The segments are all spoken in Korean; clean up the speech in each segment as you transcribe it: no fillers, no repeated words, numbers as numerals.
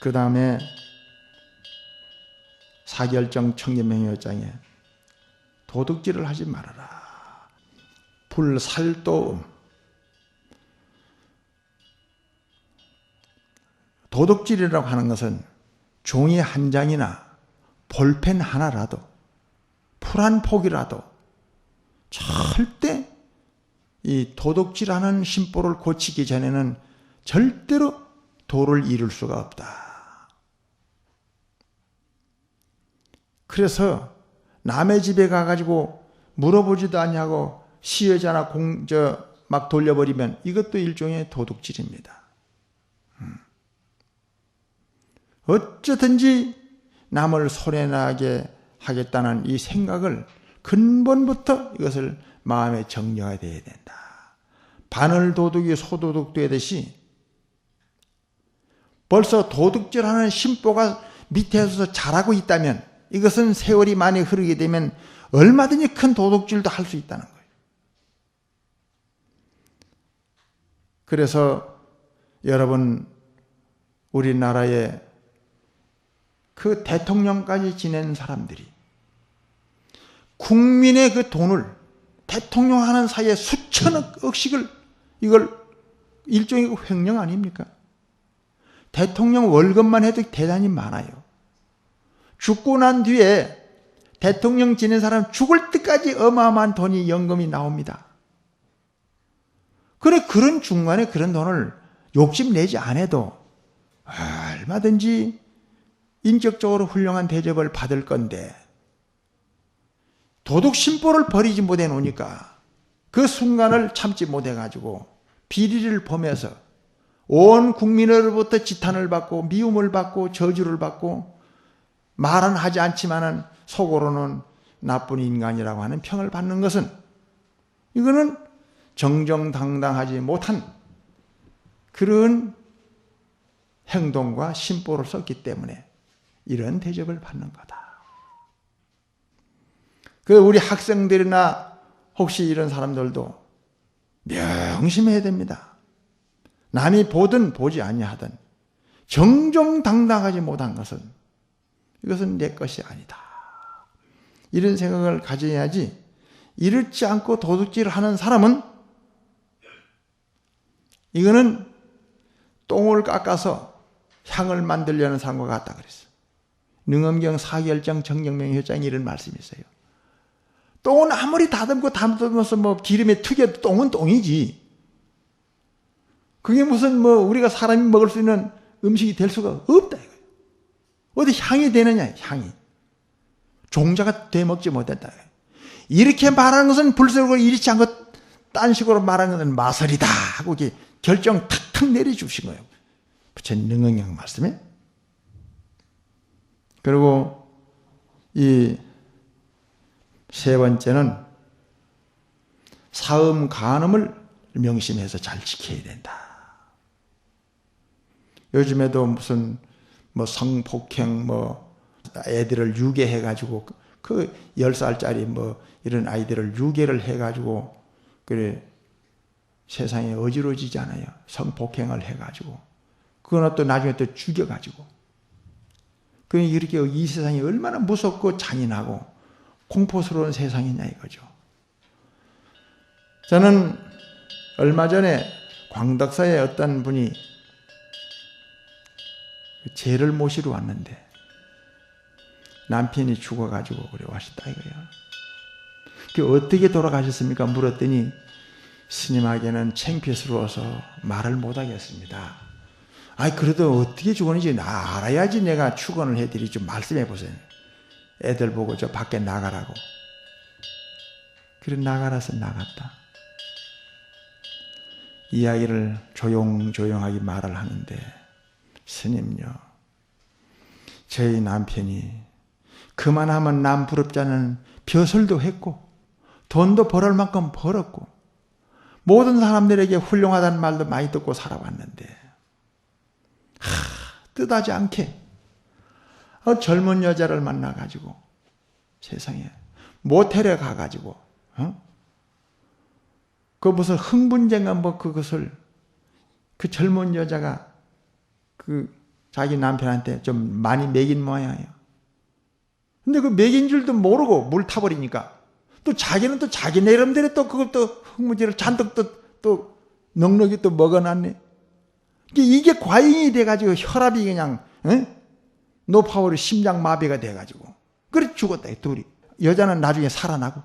그 다음에 사결정 청렴명령장에 도둑질을 하지 말아라. 불살도음. 도둑질이라고 하는 것은 종이 한 장이나 볼펜 하나라도, 풀 한 폭이라도 절대 이 도둑질하는 심보를 고치기 전에는 절대로 도를 이룰 수가 없다. 그래서 남의 집에 가가지고 물어보지도 않냐고 시여자나 막 돌려버리면 이것도 일종의 도둑질입니다. 어쩌든지 남을 손해나게 하겠다는 이 생각을 근본부터 이것을 마음에 정리가 되어야 된다. 바늘 도둑이 소도둑 되듯이 벌써 도둑질하는 심보가 밑에서 자라고 있다면 이것은 세월이 많이 흐르게 되면 얼마든지 큰 도둑질도 할 수 있다는 거예요. 그래서 여러분, 우리나라에 그 대통령까지 지낸 사람들이 국민의 그 돈을 대통령 하는 사이에 수천억씩을, 이걸 일종의 횡령 아닙니까? 대통령 월급만 해도 대단히 많아요. 죽고 난 뒤에 대통령 지낸 사람 죽을 때까지 어마어마한 돈이 연금이 나옵니다. 그래, 그런 중간에 그런 돈을 욕심내지 않아도 얼마든지 인격적으로 훌륭한 대접을 받을 건데 도둑 심보를 버리지 못해 놓으니까 그 순간을 참지 못해가지고 비리를 범해서 온 국민으로부터 지탄을 받고 미움을 받고 저주를 받고 말은 하지 않지만은 속으로는 나쁜 인간이라고 하는 평을 받는 것은, 이거는 정정당당하지 못한 그런 행동과 심보를 썼기 때문에 이런 대접을 받는 거다. 그 우리 학생들이나 혹시 이런 사람들도 명심해야 됩니다. 남이 보든 보지 아니하든 정정당당하지 못한 것은 이것은 내 것이 아니다. 이런 생각을 가져야지. 이렇지 않고 도둑질을 하는 사람은 이거는 똥을 깎아서 향을 만들려는 사람과 같다 그랬어요. 능엄경 사결정 정경명효장에 이런 말씀이 있어요. 똥은 아무리 다듬어서 뭐 기름에 튀겨도 똥은 똥이지. 그게 무슨 우리가 사람이 먹을 수 있는 음식이 될 수가 없다 이거예요. 어디 향이 되느냐, 향이. 종자가 돼 먹지 못했다. 이렇게 말하는 것은 불설고 이렇지 않고 딴 식으로 말하는 것은 마설이다 하고 이렇게 결정 탁탁 내려주신 거예요. 부처님 능엄경 말씀에. 그리고 이 세 번째는 사음 간음을 명심해서 잘 지켜야 된다. 요즘에도 무슨 성폭행 애들을 유괴해가지고 그 10살짜리 이런 아이들을 유괴를 해가지고 그래 세상에 어지러지잖아요. 성폭행을 해가지고 그건 또 나중에 또 죽여가지고 그 이렇게 이 세상이 얼마나 무섭고 잔인하고 공포스러운 세상이냐 이거죠. 저는 얼마 전에 광덕사에 어떤 분이 죄를 모시러 왔는데 남편이 죽어가지고 그래 왔다 이거예요. 그 어떻게 돌아가셨습니까? 물었더니 스님에게는 창피스러워서 말을 못하겠습니다. 아니 그래도 어떻게 죽었는지 알아야지 내가 축원을 해드리지. 좀 말씀해 보세요. 애들 보고 저 밖에 나가라고. 그래 나가라서 나갔다. 이야기를 조용조용하게 말을 하는데 스님요, 저희 남편이 그만하면 남 부럽지 않은 벼슬도 했고 돈도 벌을 만큼 벌었고 모든 사람들에게 훌륭하다는 말도 많이 듣고 살아왔는데 뜻하지 않게 젊은 여자를 만나가지고 세상에 모텔에 가가지고 그 무슨 흥분쟁한 그것을 그 젊은 여자가 그 자기 남편한테 좀 많이 먹인 모양이에요. 근데 그 먹인 줄도 모르고 물 타버리니까 또 자기는 또 자기 내름대로 또 그걸 또 흙무지를 잔뜩 또 넉넉히 또 먹어놨네. 이게 과잉이 돼가지고 혈압이 그냥 높아오르 심장마비가 돼가지고 그래 죽었다 둘이. 여자는 나중에 살아나고.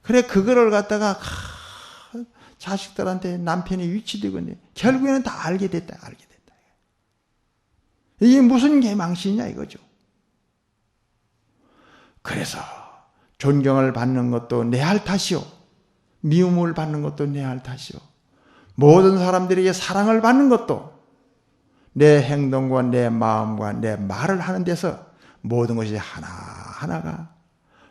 그래 그거를 갖다가 자식들한테 남편이 위치되고 결국에는 다 알게 됐다. 이게 무슨 개망신이냐 이거죠. 그래서 존경을 받는 것도 내 할 탓이요. 미움을 받는 것도 내 할 탓이요. 모든 사람들에게 사랑을 받는 것도 내 행동과 내 마음과 내 말을 하는 데서 모든 것이 하나하나가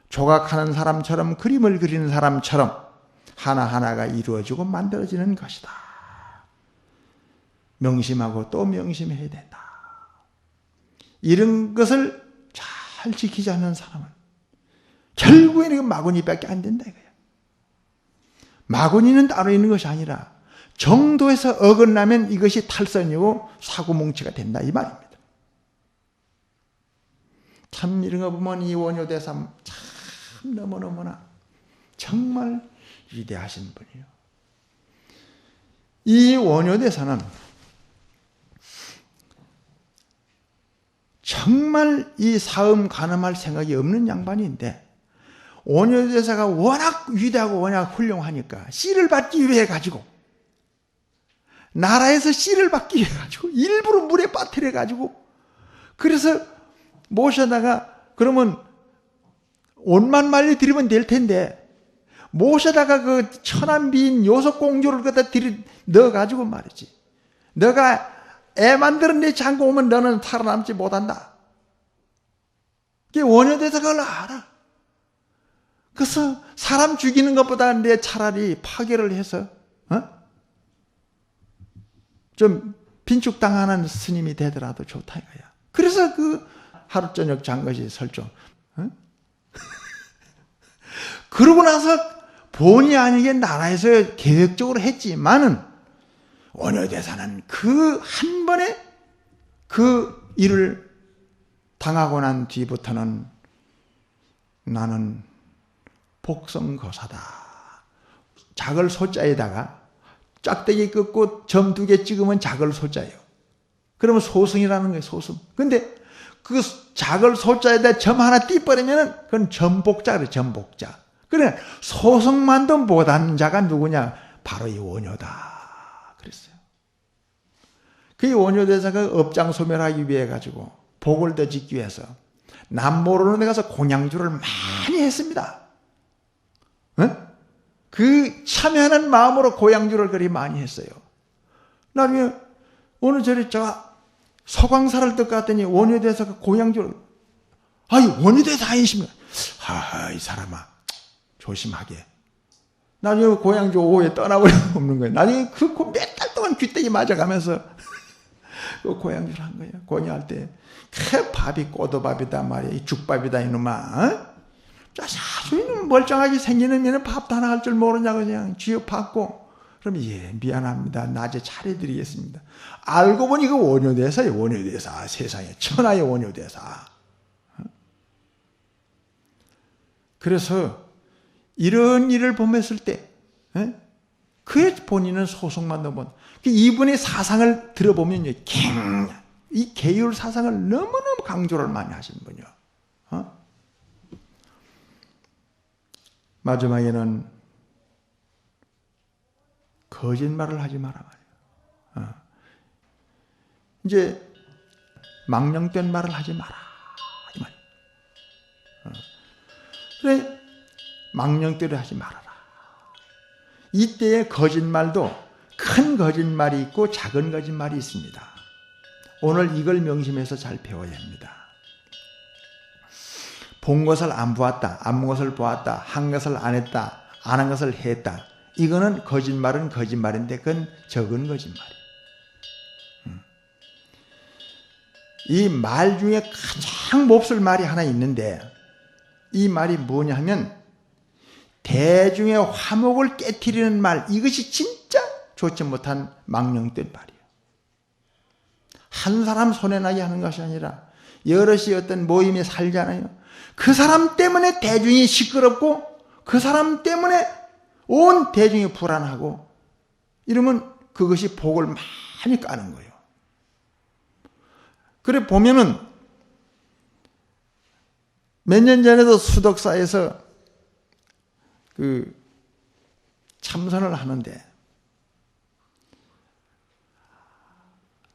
조각하는 사람처럼 그림을 그리는 사람처럼 하나하나가 이루어지고 만들어지는 것이다. 명심하고 또 명심해야 된다. 이런 것을 잘 지키지 않는 사람은 결국에는 마구니밖에 안 된다 이거야. 마구니는 따로 있는 것이 아니라 정도에서 어긋나면 이것이 탈선이고 사고뭉치가 된다 이 말입니다. 참 이런 거 보면 이 원효대사 참 너무너무나 정말 위대하신 분이에요. 이 원효대사는 정말 이 사음 간음할 생각이 없는 양반인데 원효대사가 워낙 위대하고 워낙 훌륭하니까 씨를 받기 위해 가지고 나라에서 씨를 받기 위해 가지고 일부러 물에 빠뜨려 가지고 그래서 모셔다가 그러면 옷만 말려 드리면 될 텐데 모셔다가 그 천한비인 요속공주를 갖다 넣어 가지고 말이지. 너가 애 만들어내지 않고 오면 너는 살아남지 못한다. 그게 원효대사가 그걸 알아. 그래서 사람 죽이는 것보다 내 차라리 파괴를 해서 좀 빈축당하는 스님이 되더라도 좋다 이거야. 그래서 그 하루 저녁 잔 것이 설정. 그러고 나서 본의 아니게 나라에서 계획적으로 했지만은 원효대사는 그 한 번에 그 일을 당하고 난 뒤부터는 나는 복성거사다. 작을 소자에다가 짝대기 긋고 점 2개 찍으면 작을 소자예요. 그러면 소승이라는 거예요. 소승. 근데 그 작을 소자에다 점 하나 띄버리면은 그건 점복자 그래. 점복자. 그래 소승만도 못한 자가 누구냐? 바로 이 원효다. 그랬어요. 그 원효대사가 업장소멸하기 위해 가지고 복을 더 짓기 위해서 남모르는 데 가서 공양주를 많이 했습니다. 그 참여하는 마음으로 고양주를 그리 많이 했어요. 나중에 어느 절에 제가 서광사를 듣고 갔더니 원효대사가 고양주를 아니 원효대사 아니십니까? 하하 이 사람아 조심하게. 나중에 고양주 오후에 떠나버리면 없는 거예요. 나중에 그 몇 달 동안 귀때기 맞아가면서 그 고양주를 한 거예요. 고냐할 때 그 밥이 꼬도밥이다 말이야. 이 죽밥이다 이놈아. 아주 멀쩡하게 생기는 밥도 하나 할 줄 모르냐고 그냥 쥐어받고 그러면 예 미안합니다. 낮에 차려드리겠습니다. 알고 보니 그 원효대사예요. 원효대사. 세상에 천하의 원효대사. 그래서 이런 일을 범했을 때 그의 본인은 소송만 넘은 이분의 사상을 들어보면요. 이 계율 사상을 너무너무 강조를 많이 하신 분이요. 마지막에는 거짓말을 하지 마라 말이에요. 이제 망령된 말을 하지 마라 이 말. 그래 망령대로 하지 말아라. 이때의 거짓말도 큰 거짓말이 있고 작은 거짓말이 있습니다. 오늘 이걸 명심해서 잘 배워야 합니다. 본 것을 안 보았다, 안 본 것을 보았다, 한 것을 안 했다, 안 한 것을 했다. 이거는 거짓말은 거짓말인데 그건 적은 거짓말이에요. 이 말 중에 가장 몹쓸 말이 하나 있는데 이 말이 뭐냐 하면 대중의 화목을 깨트리는 말, 이것이 진짜 좋지 못한 망령된 말이에요. 한 사람 손해나게 하는 것이 아니라 여럿이 어떤 모임에 살잖아요. 그 사람 때문에 대중이 시끄럽고 그 사람 때문에 온 대중이 불안하고 이러면 그것이 복을 많이 까는 거예요. 그래 보면은 몇 년 전에도 수덕사에서 그 참선을 하는데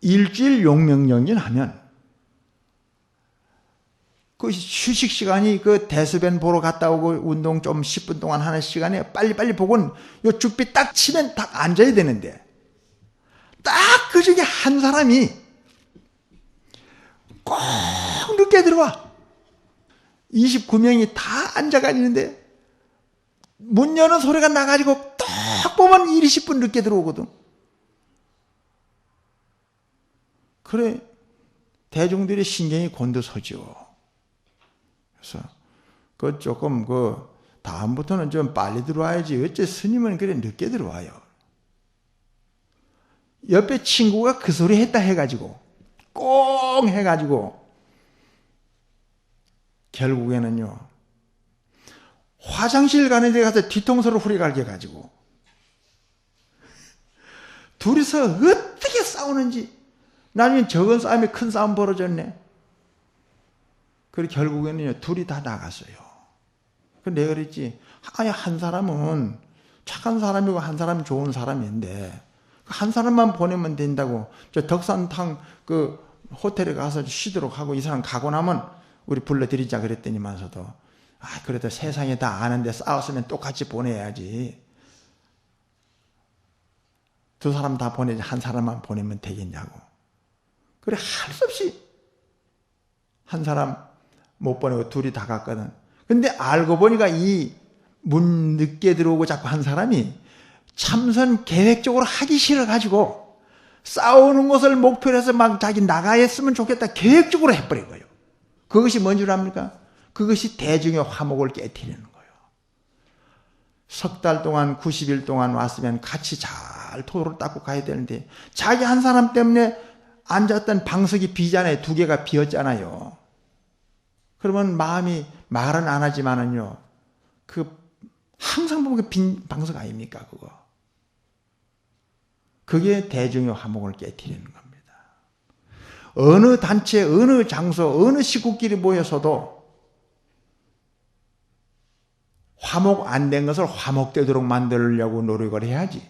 일주일 용명정진 하면 그 휴식 시간이 그 대수변 보러 갔다 오고 운동 좀 10분 동안 하는 시간에 빨리빨리 보곤 요 죽비 딱 치면 딱 앉아야 되는데 딱 그 중에 한 사람이 꼭 늦게 들어와. 29명이 다 앉아가 있는데 문 여는 소리가 나가지고 딱 보면 20분 늦게 들어오거든. 그래 대중들의 신경이 곤두서죠. 그래서 그 조금 그 다음부터는 좀 빨리 들어와야지. 어째 스님은 그래 늦게 들어와요. 옆에 친구가 그 소리 했다 해가지고 꽁 해가지고 결국에는요 화장실 가는 데 가서 뒤통수를 후리갈게 가지고 둘이서 어떻게 싸우는지 나중에 적은 싸움이 큰 싸움 벌어졌네. 그래 결국에는요 둘이 다 나갔어요. 그 내가 그랬지 아니 한 사람은 착한 사람이고 한 사람은 좋은 사람인데 한 사람만 보내면 된다고 저 덕산탕 그 호텔에 가서 쉬도록 하고 이 사람 가고 나면 우리 불러드리자 그랬더니만서도 아 그래도 세상에 다 아는데 싸웠으면 똑같이 보내야지. 두 사람 다 보내지 한 사람만 보내면 되겠냐고. 그래 할 수 없이 한 사람 못 보내고 둘이 다 갔거든. 근데 알고 보니까 이 문 늦게 들어오고 자꾸 한 사람이 참선 계획적으로 하기 싫어가지고 싸우는 것을 목표로 해서 막 자기 나가야 했으면 좋겠다 계획적으로 해버린 거예요. 그것이 뭔 줄 압니까? 그것이 대중의 화목을 깨트리는 거예요. 석 달 동안 90일 동안 왔으면 같이 잘 토를 닦고 가야 되는데 자기 한 사람 때문에 앉았던 방석이 비잖아요. 두 개가 비었잖아요. 그러면 마음이 말은 안 하지만은요. 그 항상 보면 빈 방석 아닙니까 그거. 그게 대중의 화목을 깨트리는 겁니다. 어느 단체, 어느 장소, 어느 식구끼리 모여서도 화목 안 된 것을 화목되도록 만들려고 노력을 해야지.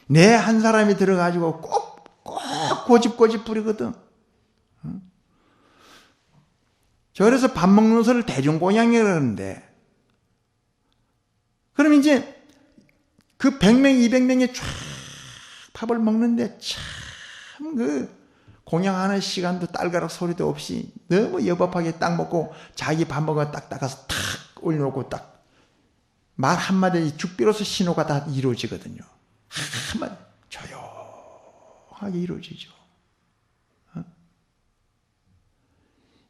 내 한 사람이 들어가지고 꼭 고집 부리거든. 저래서 밥 먹는 것을 대중공양이라고 그러는데 그럼 이제 그 100명, 200명이 쫙 밥을 먹는데 참 그 공양하는 시간도 딸가락 소리도 없이 너무 여법하게 딱 먹고 자기 밥 먹어 딱 닦아서 탁 올려놓고 딱 말 한마디 죽비로서 신호가 다 이루어지거든요. 한마디 조용하게 이루어지죠.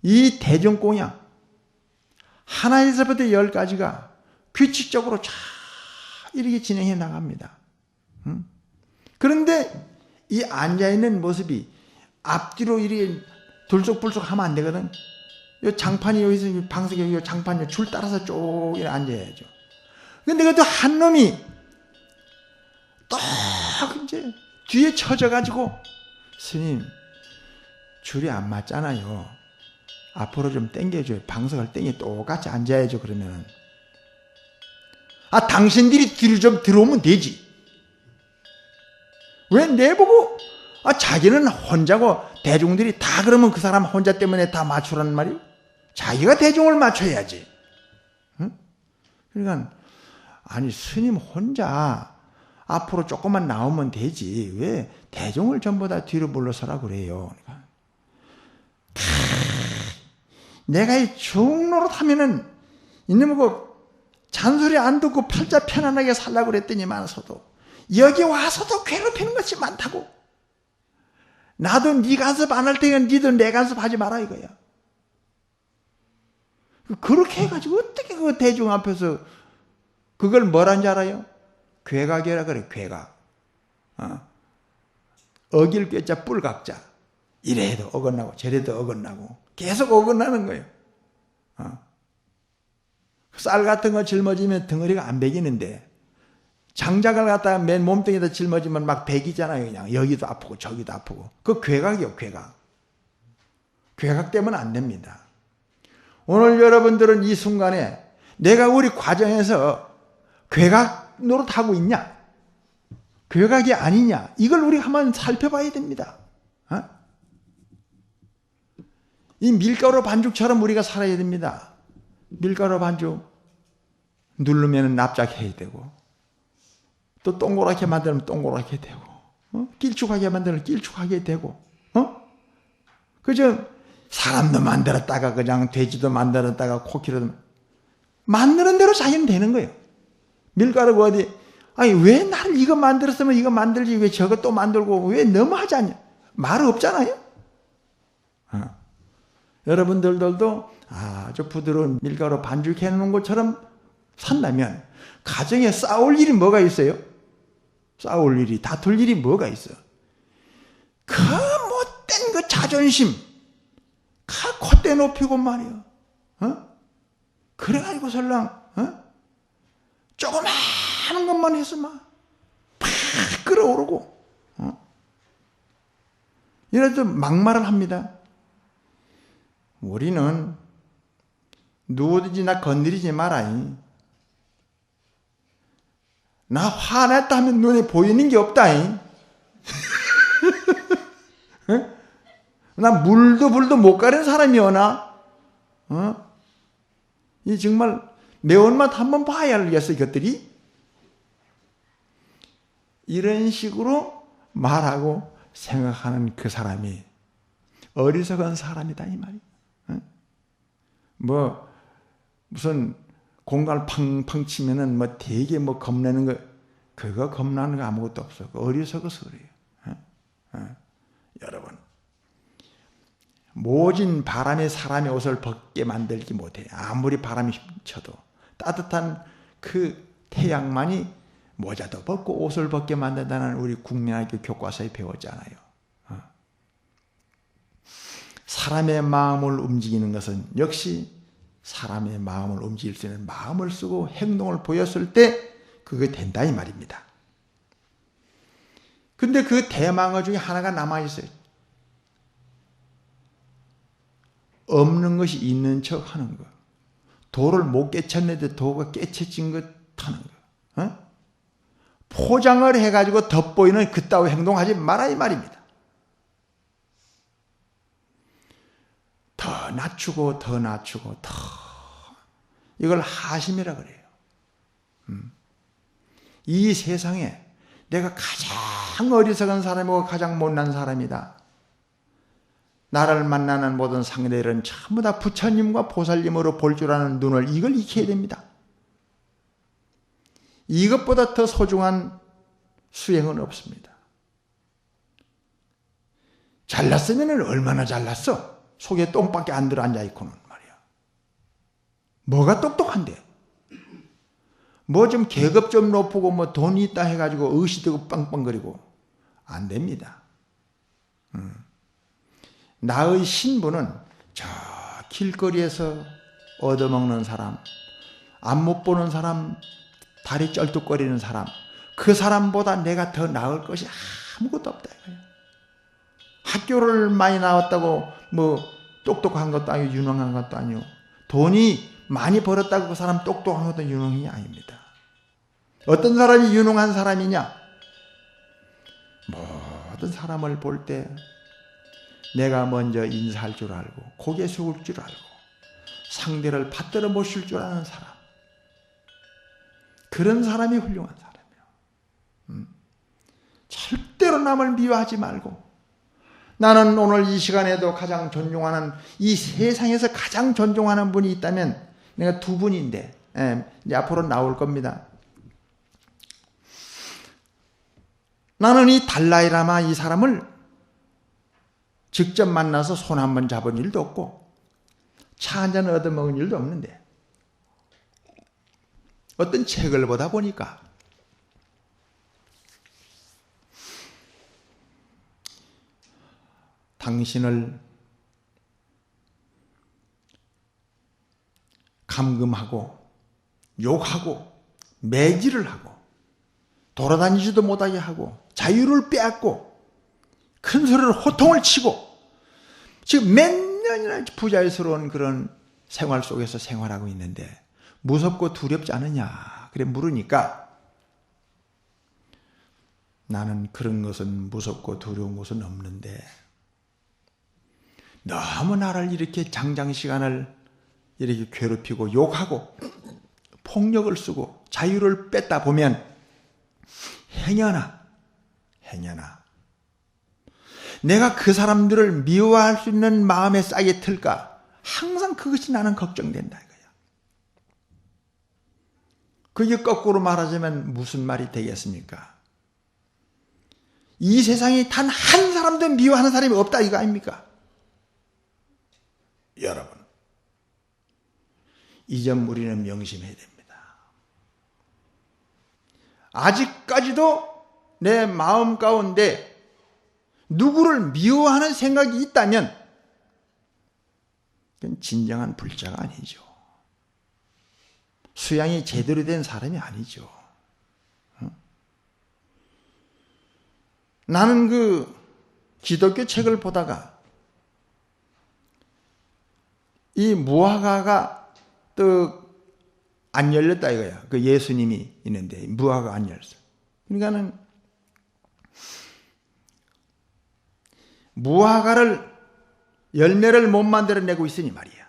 이 대중공양 하나에서부터 10가지가 규칙적으로 쫙 이렇게 진행해 나갑니다. 그런데 이 앉아있는 모습이 앞뒤로 이렇게 들썩불썩 하면 안 되거든. 요 장판이 여기서 방석에 요 장판이 줄 따라서 쭉 이렇게 앉아야죠. 근데 그래도 한 놈이 또 이제 뒤에 쳐져가지고 스님 줄이 안 맞잖아요. 앞으로 좀 당겨줘요. 방석을 당겨 똑같이 앉아야죠. 그러면 아 당신들이 뒤로 좀 들어오면 되지. 왜 내보고 자기는 혼자고 대중들이 다 그러면 그 사람 혼자 때문에 다 맞추라는 말이에요. 자기가 대중을 맞춰야지. 응? 그러니까 아니 스님 혼자 앞으로 조금만 나오면 되지. 왜 대중을 전부 다 뒤로 물러서라 그래요. 그러니까. 내가 이 중노릇 하면은 이놈의 그 잔소리 안 듣고 팔자 편안하게 살라고 그랬더니만서도 여기 와서도 괴롭히는 것이 많다고. 나도 네 간섭 안 할 테니까 니도 내 간섭 하지 마라 이거야. 그렇게 해가지고 어떻게 그 대중 앞에서 그걸 뭐라는 줄 알아요? 괴각이라 그래. 괴각. 어길 꾀자 뿔각자. 이래도 어긋나고 저래도 어긋나고 계속 어긋나는 거예요. 쌀 같은 거 짊어지면 덩어리가 안 배기는데 장작을 갖다가 맨 몸뚱이에다 짊어지면 막 배기잖아요. 그냥 여기도 아프고 저기도 아프고. 그 괴각이요, 괴각. 괴각 때문에 안 됩니다. 오늘 여러분들은 이 순간에 내가 우리 과정에서 괴각 노릇하고 있냐? 괴각이 아니냐? 이걸 우리가 한번 살펴봐야 됩니다. 이 밀가루 반죽처럼 우리가 살아야 됩니다. 밀가루 반죽 누르면 납작해야 되고 또 동그랗게 만들면 동그랗게 되고 길쭉하게 만들면 길쭉하게 되고 그저 사람도 만들었다가 그냥 돼지도 만들었다가 코끼리도 만드는 대로 자기는 되는 거예요. 밀가루가 어디 아니 왜 나를 이거 만들었으면 이거 만들지 왜 저거 또 만들고 왜 너무 하지 않냐 말 없잖아요. 여러분들도 아주 부드러운 밀가루 반죽해 놓은 것처럼 산다면 가정에 싸울 일이 뭐가 있어요? 싸울 일이 다툴 일이 뭐가 있어? 그 못된 그 자존심 콧대 높이고 말이야. 그래가지고 설랑 조그마한 것만 해서 막 끌어오르고 이래도 막말을 합니다. 우리는 누구든지 나 건드리지 마라잉. 나 화냈다 하면 눈에 보이는 게 없다잉. 나 물도 불도 못 가린 사람이오나? 이 정말 매운맛 한번 봐야 알겠어, 이것들이? 이런 식으로 말하고 생각하는 그 사람이 어리석은 사람이다, 이 말이야. 뭐, 무슨 공갈 팡팡 치면은 뭐 되게 뭐 겁내는 거, 그거 겁나는 거 아무것도 없어. 어리석어서 그래요. 여러분. 모진 바람에 사람의 옷을 벗게 만들지 못해. 아무리 바람이 쳐도. 따뜻한 그 태양만이 모자도 벗고 옷을 벗게 만든다는 우리 국민학교 교과서에 배웠잖아요. 사람의 마음을 움직이는 것은 역시 사람의 마음을 움직일 수 있는 마음을 쓰고 행동을 보였을 때 그게 된다 이 말입니다. 근데 그 대망어 중에 하나가 남아있어요. 없는 것이 있는 척 하는 거. 도를 못 깨쳤는데 도가 깨쳐진 것 하는 거. 포장을 해가지고 덧보이는 그따위 행동하지 마라 이 말입니다. 더 낮추고 더 낮추고 더 이걸 하심이라 그래요. 이 세상에 내가 가장 어리석은 사람이고 가장 못난 사람이다. 나를 만나는 모든 상대들은 전부 다 부처님과 보살님으로 볼 줄 아는 눈을 이걸 익혀야 됩니다. 이것보다 더 소중한 수행은 없습니다. 잘났으면 얼마나 잘났어? 속에 똥밖에 안 들어 앉아있고는 말이야. 뭐가 똑똑한데? 뭐 좀 계급 좀 높고 뭐 돈이 있다 해가지고 의시되고 빵빵거리고 안 됩니다. 나의 신분은 저 길거리에서 얻어먹는 사람, 안 못 보는 사람, 다리 쩔뚝거리는 사람, 그 사람보다 내가 더 나을 것이 아무것도 없다. 학교를 많이 나왔다고 뭐 똑똑한 것도 아니고 유능한 것도 아니고 돈이 많이 벌었다고 그 사람 똑똑한 것도 유능이 아닙니다. 어떤 사람이 유능한 사람이냐? 모든 사람을 볼 때 내가 먼저 인사할 줄 알고 고개 숙일 줄 알고 상대를 받들어 모실 줄 아는 사람, 그런 사람이 훌륭한 사람이에요. 절대로 남을 미워하지 말고, 나는 오늘 이 시간에도 가장 존중하는, 이 세상에서 가장 존중하는 분이 있다면 내가 두 분인데 이제 앞으로 나올 겁니다. 나는 이 달라이라마 이 사람을 직접 만나서 손 한번 잡은 일도 없고 차 한잔 얻어먹은 일도 없는데 어떤 책을 보다 보니까 당신을 감금하고 욕하고 매질을 하고 돌아다니지도 못하게 하고 자유를 빼앗고 큰 소리로 호통을 치고 지금 몇 년이나 부자유스러운 그런 생활 속에서 생활하고 있는데 무섭고 두렵지 않느냐 그래 물으니까 나는 그런 것은 무섭고 두려운 것은 없는데 너무 나를 이렇게 장장시간을 이렇게 괴롭히고 욕하고 폭력을 쓰고 자유를 뺐다 보면 행여나 내가 그 사람들을 미워할 수 있는 마음에 싹이 틀까 항상 그것이 나는 걱정된다 이거야. 그게 거꾸로 말하자면 무슨 말이 되겠습니까? 이 세상에 단 한 사람도 미워하는 사람이 없다 이거 아닙니까? 여러분 이 점 우리는 명심해야 됩니다. 아직까지도 내 마음 가운데 누구를 미워하는 생각이 있다면 그건 진정한 불자가 아니죠. 수양이 제대로 된 사람이 아니죠. 나는 그 기독교 책을 보다가 이 무화과가 또 안 열렸다 이거야. 그 예수님이 있는데 무화과가 안 열렸어. 그러니까는 무화과를 열매를 못 만들어내고 있으니 말이야.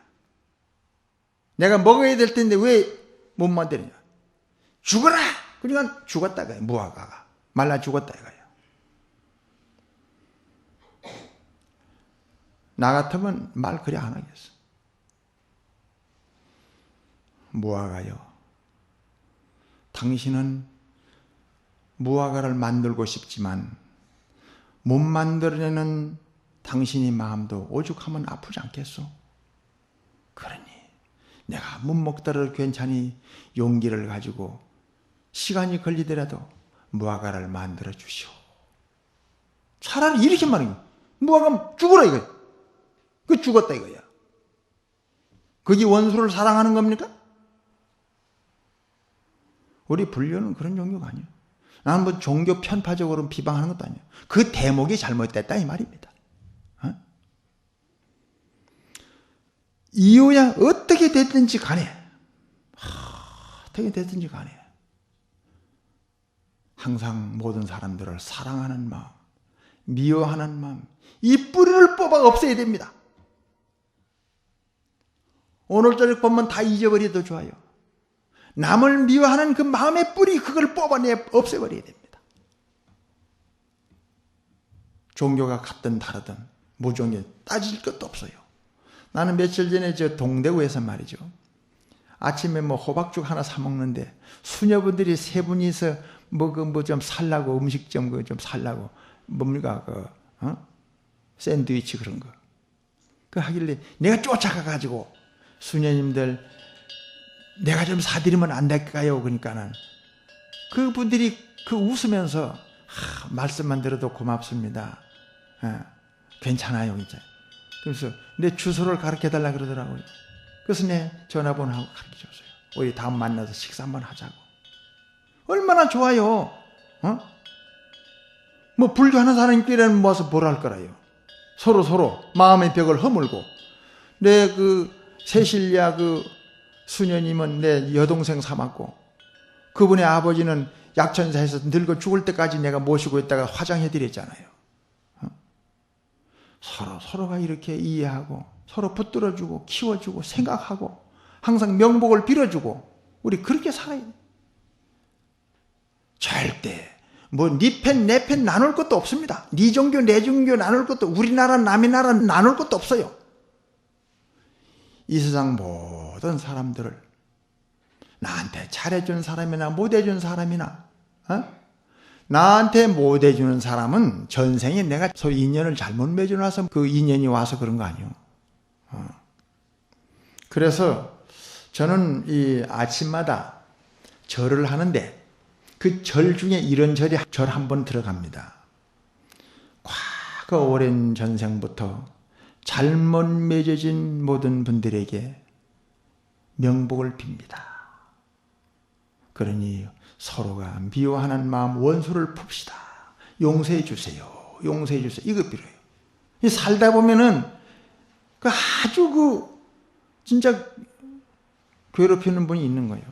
내가 먹어야 될 텐데 왜 못 만드느냐. 죽어라! 그러니까 죽었다 이거야. 무화과가. 말라 죽었다 이거야. 나 같으면 말 그리 안 하겠어. 무화과요. 당신은 무화과를 만들고 싶지만 못 만들어내는 당신의 마음도 오죽하면 아프지 않겠소? 그러니 내가 못 먹더라도 괜찮이 용기를 가지고 시간이 걸리더라도 무화과를 만들어 주시오. 차라리 이렇게 말하는 거야. 무화과 죽어라 이거야. 그 죽었다 이거야. 그게 원수를 사랑하는 겁니까? 우리 불교는 그런 종교가 아니에요. 나는 뭐 종교 편파적으로 비방하는 것도 아니에요. 그 대목이 잘못됐다 이 말입니다. 이유야 어떻게 됐든지 간에 어떻게 됐든지 간에 항상 모든 사람들을 사랑하는 마음, 미워하는 마음, 이 뿌리를 뽑아 없애야 됩니다. 오늘 저녁 보면 다 잊어버려도 좋아요. 남을 미워하는 그 마음의 뿌리 그걸 뽑아내 없애버려야 됩니다. 종교가 같든 다르든 무종교 따질 것도 없어요. 나는 며칠 전에 저 동대구에서 말이죠. 아침에 뭐 호박죽 하나 사 먹는데 수녀분들이 세 분이서 뭐 좀 살라고 음식점 좀 살라고 뭡니까 샌드위치 그런 거. 그 하길래 내가 쫓아가 가지고 수녀님들 내가 좀 사드리면 안 될까요? 그러니까는 그분들이 그 웃으면서 말씀만 들어도 고맙습니다. 괜찮아요 이제. 그래서 내 주소를 가르쳐달라 그러더라고요. 그래서 내 전화번호하고 가르쳐줬어요. 우리 다음 만나서 식사 한번 하자고. 얼마나 좋아요. 뭐 불교하는 사람끼리는 모아서 뭘 할 거라요. 서로 마음의 벽을 허물고 내 그 세실야 그 수녀님은 내 여동생 삼았고 그분의 아버지는 약천사에서 늙어 죽을 때까지 내가 모시고 있다가 화장해드렸잖아요. 서로가 이렇게 이해하고 서로 붙들어주고 키워주고 생각하고 항상 명복을 빌어주고 우리 그렇게 살아야 돼. 절대 뭐 니 편 내 편 나눌 것도 없습니다. 니 종교 내 종교 나눌 것도 우리나라 남의 나라 나눌 것도 없어요. 이 세상 모든 사람들을 나한테 잘해준 사람이나 못해준 사람이나 나한테 못해주는 사람은 전생에 내가 소위 인연을 잘못 맺어놔서 그 인연이 와서 그런 거 아니에요. 그래서 저는 이 아침마다 절을 하는데 그 절 중에 이런 절이 절 한 번 들어갑니다. 꽉 그 오랜 전생부터 잘못 맺어진 모든 분들에게 명복을 빕니다. 그러니 서로가 미워하는 마음, 원수를 풉시다. 용서해 주세요. 용서해 주세요. 이거 필요해요. 살다 보면은 아주 진짜 괴롭히는 분이 있는 거예요.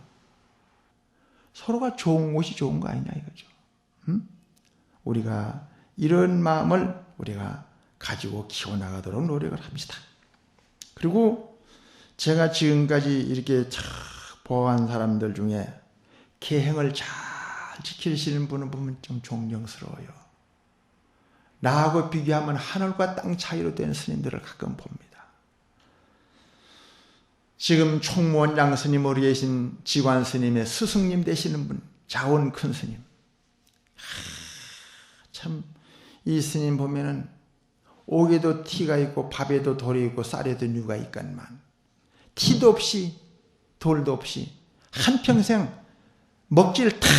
서로가 좋은 곳이 좋은 거 아니냐 이거죠. 우리가 이런 마음을 우리가 가지고 키워나가도록 노력을 합시다. 그리고 제가 지금까지 이렇게 참 보아한 사람들 중에 계행을 잘 지키시는 분을 보면 좀 존경스러워요. 나하고 비교하면 하늘과 땅 차이로 된 스님들을 가끔 봅니다. 지금 총무원장 스님으로 계신 지관 스님의 스승님 되시는 분, 자원 큰 스님. 참 이 스님 보면은 옥에도 티가 있고 밥에도 돌이 있고 쌀에도 누가 있건만 티도 없이 돌도 없이 한평생 먹지를 탁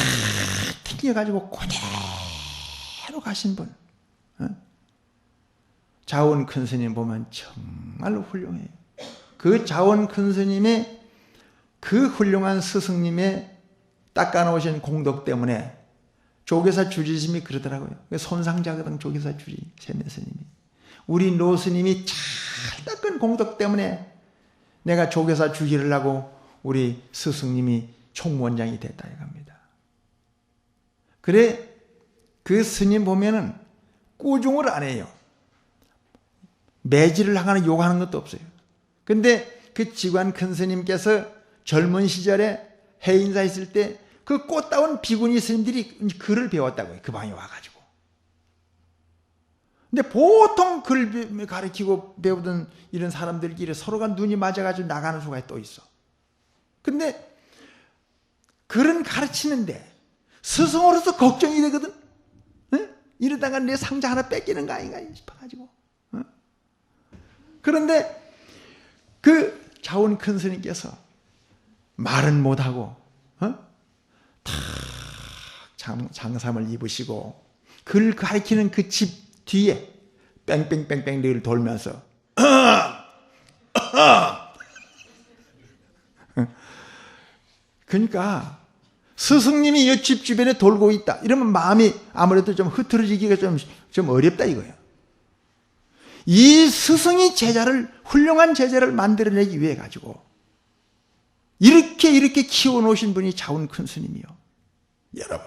튕겨가지고 그대로 가신 분. 자원 큰 스님 보면 정말로 훌륭해요. 그 자원 큰 스님의 그 훌륭한 스승님의 닦아놓으신 공덕 때문에 조계사 주지스님이 그러더라고요. 손상자거든 조계사 주지 세면 스님이. 우리 노 스님이 잘 닦은 공덕 때문에 내가 조계사 주지를 하고 우리 스승님이 총무원장이 됐다 이겁니다. 그래 그 스님 보면은 꾸중을 안 해요. 매질을 하거나 욕하는 것도 없어요. 근데 그 지관 큰 스님께서 젊은 시절에 해인사 있을 때 그 꽃다운 비구니 스님들이 글을 배웠다고요. 그 방에 와가지고. 근데 보통 글 가르치고 배우던 이런 사람들끼리 서로가 눈이 맞아가지고 나가는 수가 또 있어. 근데 글은 가르치는데 스승으로서 걱정이 되거든. 이러다가 내 상자 하나 뺏기는 거 아닌가 싶어가지고. 그런데 그 자원 큰 스님께서 말은 못하고 탁 장삼을 입으시고 글 가리키는 그 집 뒤에 뺑뺑뺑뺑 늘 돌면서 그러니까 스승님이 이 집 주변에 돌고 있다 이러면 마음이 아무래도 좀 흐트러지기가 좀 어렵다 이거예요. 이 스승이 제자를 훌륭한 제자를 만들어내기 위해 가지고 이렇게 키워놓으신 분이 자원 큰 스님이요. 여러분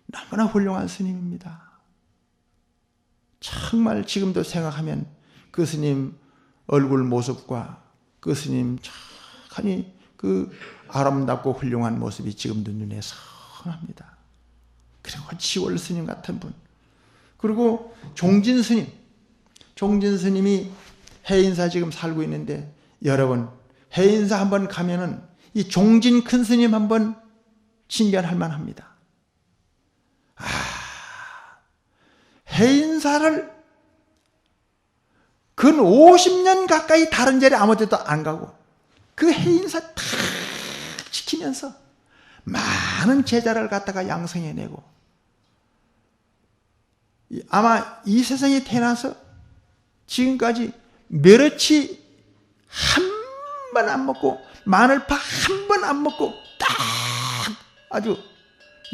너무나 훌륭한 스님입니다. 정말 지금도 생각하면 그 스님 얼굴 모습과 그 스님 착하니 그 아름답고 훌륭한 모습이 지금도 눈에 선합니다. 그리고 지월 스님 같은 분, 그리고 종진 스님이 해인사 지금 살고 있는데 여러분 해인사 한번 가면은 이 종진 큰 스님 한번 신견할 만합니다. 해인사를 근 50년 가까이 다른 자리에 아무 데도 안 가고 그 해인사 다 지키면서 많은 제자를 갖다가 양성해내고 아마 이 세상에 태어나서 지금까지 멸치 한 번 안 먹고 마늘파 한 번 안 먹고 딱 아주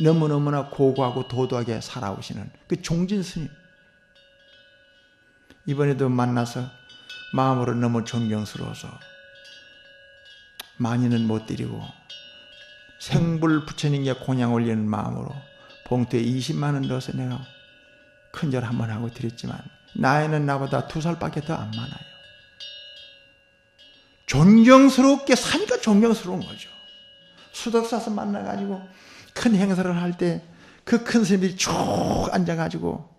너무너무나 고고하고 도도하게 살아오시는 그 종진 스님, 이번에도 만나서 마음으로 너무 존경스러워서 많이는 못 드리고 생불 부처님께 공양 올리는 마음으로 봉투에 20만 원 넣어서 내가 큰절 한번 하고 드렸지만 나이는 나보다 2살밖에 더 안 많아요. 존경스럽게 사니까 존경스러운 거죠. 수덕사서 만나가지고 큰 행사를 할 때 그 큰 스님들이 쭉 앉아가지고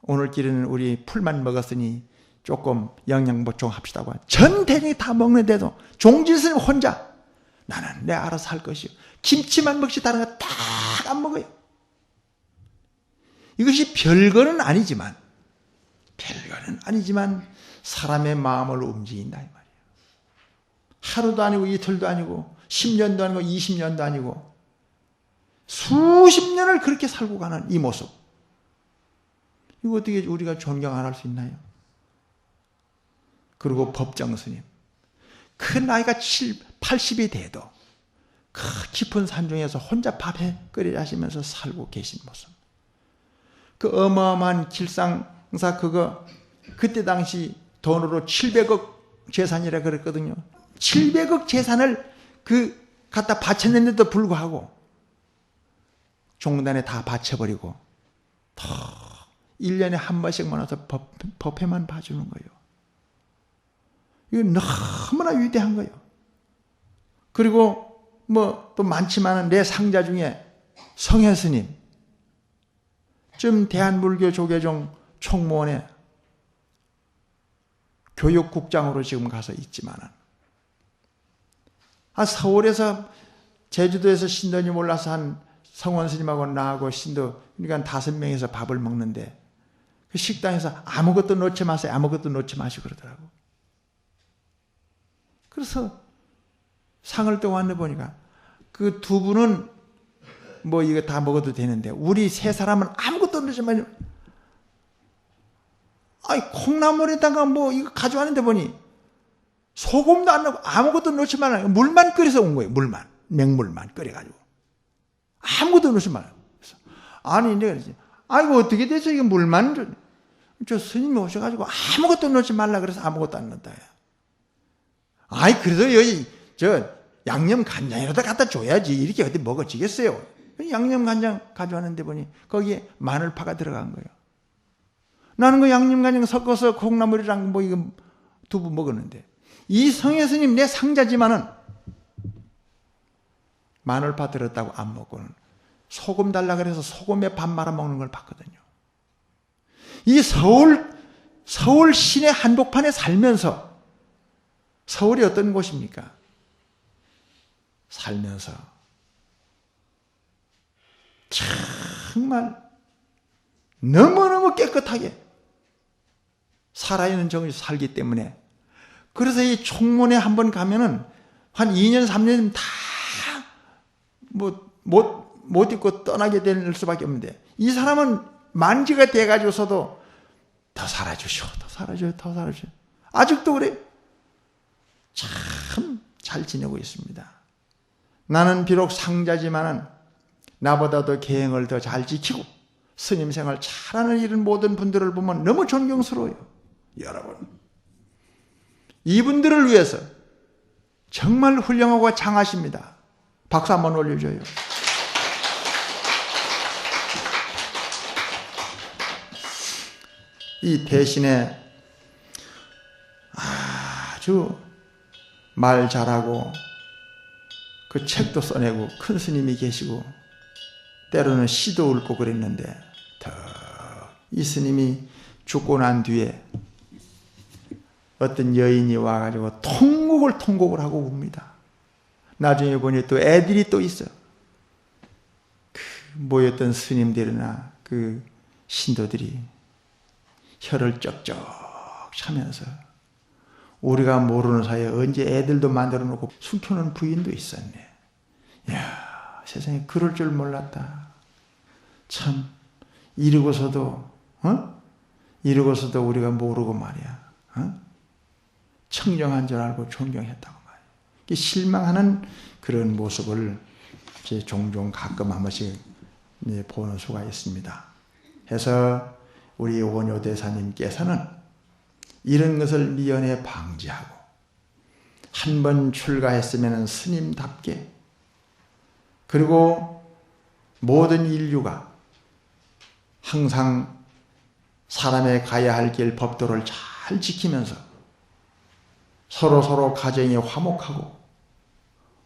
오늘길에는 우리 풀만 먹었으니 조금 영양 보충합시다고 전 대중이 다 먹는데도 종진 스님 혼자 나는 내 알아서 할 것이요. 김치만 먹지 다른 거 딱 안 먹어요. 이것이 별거는 아니지만 사람의 마음을 움직인다 이 말이에요. 하루도 아니고 이틀도 아니고 10년도 아니고 20년도 아니고 수십 년을 그렇게 살고 가는 이 모습. 이거 어떻게 우리가 존경 안 할 수 있나요? 그리고 법정 스님. 큰 나이가 80이 돼도 그 깊은 산중에서 혼자 밥해 끓여 하시면서 살고 계신 모습. 그 어마어마한 길상사 그때 당시 돈으로 700억 재산이라 그랬거든요. 700억 재산을 갖다 바쳤는데도 불구하고 종단에 다 바쳐버리고 더 1년에 한 번씩만 와서 법회만 봐주는 거예요. 이거 너무나 위대한 거예요. 그리고 또 많지만은 내 상자 중에 성혜 스님, 좀 대한불교 조계종 총무원에 교육국장으로 지금 가서 있지만은, 서울에서 제주도에서 신도님 올라서 한 성원 스님하고 나하고 신도, 그러니까 5명이서 밥을 먹는데 그 식당에서 아무것도 놓지 마세요. 아무것도 놓지 마시고 그러더라고. 그래서 상을 또 왔는데 보니까 그 2분은 이거 다 먹어도 되는데 우리 3사람은 아무것도 넣지 마세요. 콩나물에다가 이거 가져왔는데 보니 소금도 안 넣고 아무것도 넣지 말라요. 물만 끓여서 온 거예요. 물만. 맹물만 끓여가지고. 아무것도 넣지 말아요. 아니, 내가 그러지. 이거 어떻게 돼서 이거 물만, 저 스님이 오셔가지고 아무것도 넣지 말라 그래서 아무것도 안 넣었다. 그래도 여기, 양념 간장이라도 갖다 줘야지. 이렇게 어디 먹어지겠어요. 양념 간장 가져왔는데 보니 거기에 마늘파가 들어간 거예요. 나는 그 양념 간장 섞어서 콩나물이랑 이거 두부 먹었는데, 이 성혜 스님 내 상자지만은 마늘파 들었다고 안 먹고는 소금 달라 그래서 소금에 밥 말아 먹는 걸 봤거든요. 이 서울 시내 한복판에 살면서, 서울이 어떤 곳입니까? 살면서 정말 너무너무 깨끗하게 살아있는 정이 살기 때문에, 그래서 이 총문에 한번 가면은 한 2년, 3년 다 못 입고 떠나게 될 수밖에 없는데, 이 사람은 만지가 돼가지고서도 더 살아주시오, 더 살아줘요, 더 살아줘요. 아직도 그래. 참 잘 지내고 있습니다. 나는 비록 상자지만은 나보다도 계행을 더 잘 지키고 스님 생활 잘하는 이런 모든 분들을 보면 너무 존경스러워요. 여러분, 이분들을 위해서 정말 훌륭하고 장하십니다. 박수 한번 올려줘요. 이 대신에 아주 말 잘하고 그 책도 써내고 큰 스님이 계시고 때로는 시도 읊고 그랬는데, 이 스님이 죽고 난 뒤에 어떤 여인이 와가지고 통곡을 하고 웁니다. 나중에 보니 또 애들이 또 있어요. 모였던 스님들이나 그 신도들이 혀를 쩍쩍 차면서, 우리가 모르는 사이에 언제 애들도 만들어 놓고 숨겨놓은 부인도 있었네. 이야, 세상에 그럴 줄 몰랐다. 참, 이러고서도 우리가 모르고 말이야. 청정한 줄 알고 존경했다고 말이야. 실망하는 그런 모습을 이제 종종 가끔 한 번씩 보는 수가 있습니다. 해서 우리 원효 대사님께서는 이런 것을 미연에 방지하고, 한 번 출가했으면 스님답게, 그리고 모든 인류가 항상 사람의 가야 할 길 법도를 잘 지키면서 서로 가정이 화목하고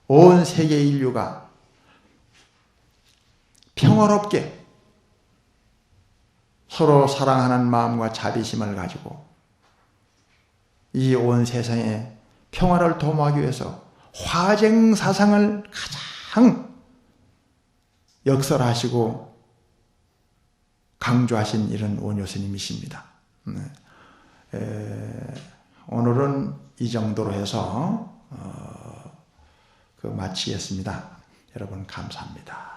온 세계 인류가 평화롭게 서로 사랑하는 마음과 자비심을 가지고 이 온 세상에 평화를 도모하기 위해서 화쟁 사상을 가장 역설하시고 강조하신 이런 원효 스님이십니다. 오늘은 이 정도로 해서 마치겠습니다. 여러분 감사합니다.